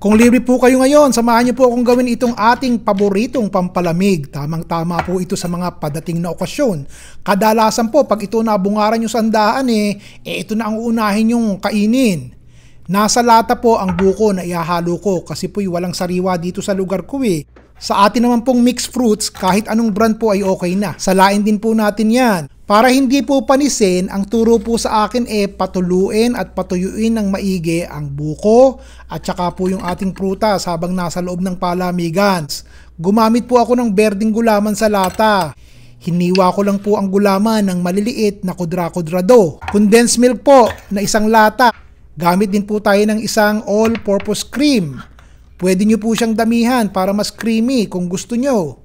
Kung libre po kayo ngayon, samahan niyo po akong gawin itong ating paboritong pampalamig. Tamang-tama po ito sa mga padating na okasyon. Kadalasan po, pag ito nabungaran nyo sa handaan, ito na ang uunahin yung kainin. Nasa lata po ang buko na ihahalo ko kasi po'y walang sariwa dito sa lugar ko Sa atin naman pong mixed fruits, kahit anong brand po ay okay na. Salain din po natin yan. Para hindi po panisin, ang turo po sa akin patuluin at patuyuin ng maigi ang buko at saka po yung ating prutas habang nasa loob ng palamigan. Gumamit po ako ng berdeng gulaman sa lata. Hiniwa ko lang po ang gulaman ng maliliit na kudra-kudrado. Condensed milk po na isang lata. Gamit din po tayo ng isang all-purpose cream. Pwede nyo po siyang damihan para mas creamy kung gusto nyo.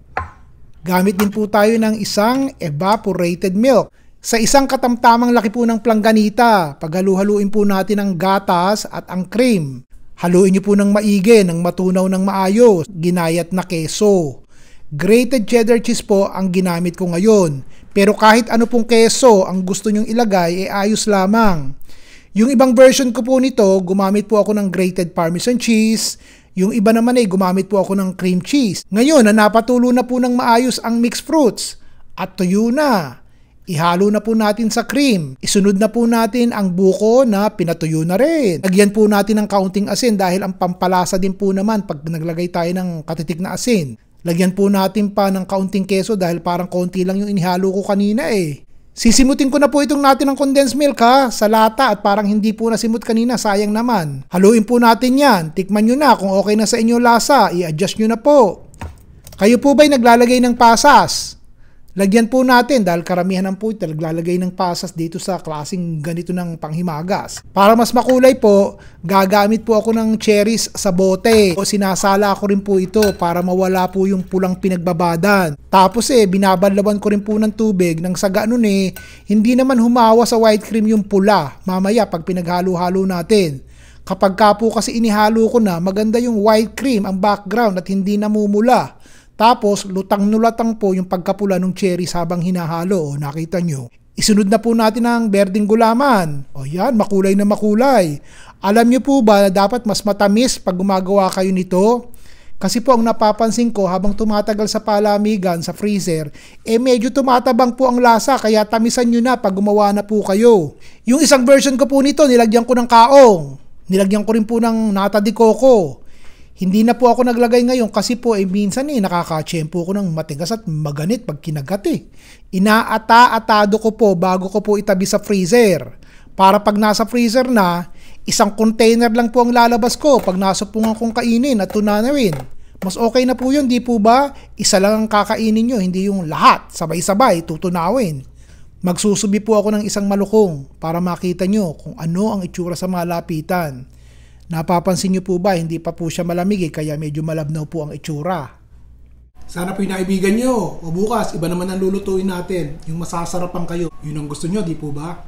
Gamit din po tayo ng isang evaporated milk. Sa isang katamtamang laki po ng plangganita, paghalu-haluin po natin ang gatas at ang cream. Haluin nyo po ng maigi, ng matunaw ng maayos, ginayat na keso. Grated cheddar cheese po ang ginamit ko ngayon. Pero kahit ano pong keso ang gusto nyong ilagay, ayos lamang. Yung ibang version ko po nito, gumamit po ako ng grated parmesan cheese. Yung iba naman gumamit po ako ng cream cheese. Ngayon, napatulo na po ng maayos ang mixed fruits. At tuyo na. Ihalo na po natin sa cream. Isunod na po natin ang buko na pinatuyo na rin. Lagyan po natin ng kaunting asin dahil ang pampalasa din po naman pag naglagay tayo ng katitik na asin. Lagyan po natin pa ng kaunting keso dahil parang konti lang yung inihalo ko kanina Sisimutin ko na po itong natin ng condensed milk sa lata at parang hindi po nasimut kanina, sayang naman. Haluin po natin yan, tikman nyo na kung okay na sa inyo lasa, i-adjust nyo na po. Kayo po ba'y naglalagay ng pasas? Lagyan po natin dahil karamihan ng po naglalagay ng pasas dito sa klaseng ganito ng panghimagas. Para mas makulay po, gagamit po ako ng cherries sa bote. O sinasala ko rin po ito para mawala po yung pulang pinagbabadan. Tapos binabanlawan ko rin po ng tubig nang sa ganun hindi naman humawa sa white cream yung pula. Mamaya pag pinaghalo-halo natin. Kapag ka po kasi inihalo ko na, maganda yung white cream ang background at hindi namumula. Tapos, lutang-nulatang po yung pagkapula ng cherries habang hinahalo. Nakita nyo. Isunod na po natin ang berdeng gulaman. O yan, makulay na makulay. Alam nyo po ba na dapat mas matamis pag gumagawa kayo nito? Kasi po ang napapansin ko habang tumatagal sa palamigan, sa freezer, medyo tumatabang po ang lasa kaya tamisan nyo na pag gumawa na po kayo. Yung isang version ko po nito, nilagyan ko ng kaong. Nilagyan ko rin po ng nata de coco. Hindi na po ako naglagay ngayon kasi po minsan nakakatsyempo ko ng matigas at maganit pag kinagat Inaata-atado ko po bago ko po itabi sa freezer. Para pag nasa freezer na, isang container lang po ang lalabas ko pag nasupungan kong kainin at tunawin. Mas okay na po yun, di po ba? Isa lang ang kakainin nyo, hindi yung lahat, sabay-sabay, tutunawin. Magsusubi po ako ng isang malukong para makita nyo kung ano ang itsura sa malapitan. Napapansin nyo po ba, hindi pa po siya malamig kaya medyo malabnaw po ang itsura. Sana po yung naibigan nyo. O bukas, iba naman ang lulutuin natin. Yung masasarapan kayo. Yun ang gusto nyo, di po ba?